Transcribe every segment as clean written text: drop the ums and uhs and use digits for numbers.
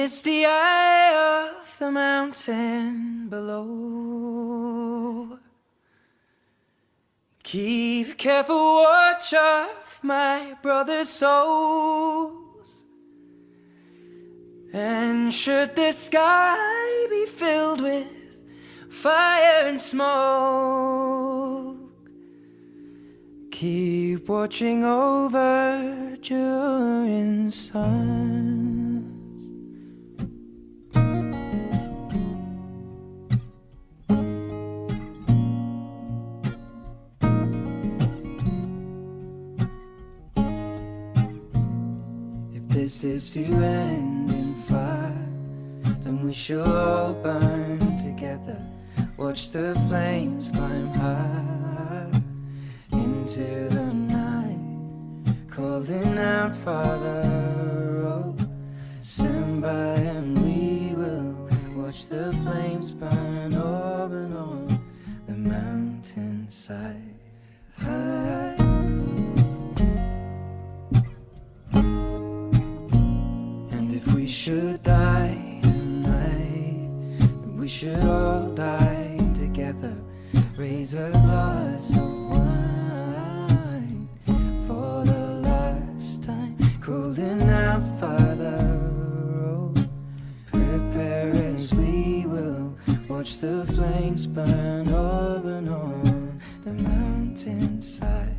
misty eye of the mountain below. Keep careful watch of my brother's souls. And should the sky be filled with fire and smoke, keep watching over during suns. If this is to end in fire, then we shall all burn together. Watch the flames climb high into the night, calling out, Father, oh, stand by and we will watch the flames burn over and on the mountainside. High. And if we should die tonight, we should all die together. Raise a glass of wine for the last time, calling out, Father, oh, prepare as we will watch the flames burn over and on the mountainside.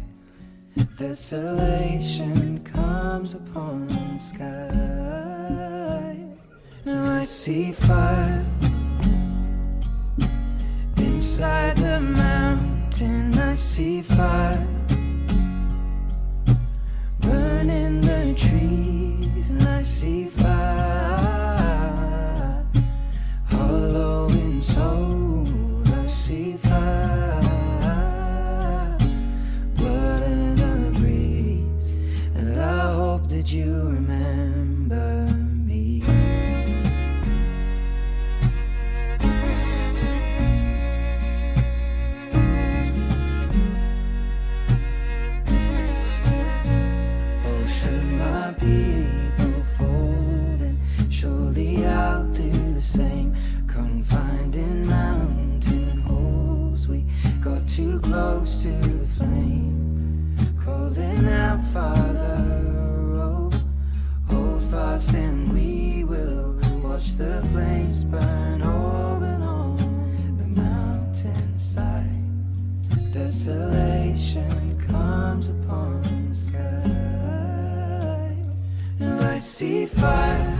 Desolation comes upon the sky. Now I see fire inside the mountain. I see fire burning the trees, and I see fire hollow in soul. I see fire, blood in the breeze, and I hope that you remember me. People folding, surely I'll do the same. Confined in mountain holes, we got too close to the flame, calling out, Father, oh, hold fast and we will watch the flames burn over and on the mountainside. Desolation comes upon the sky. Now I see fire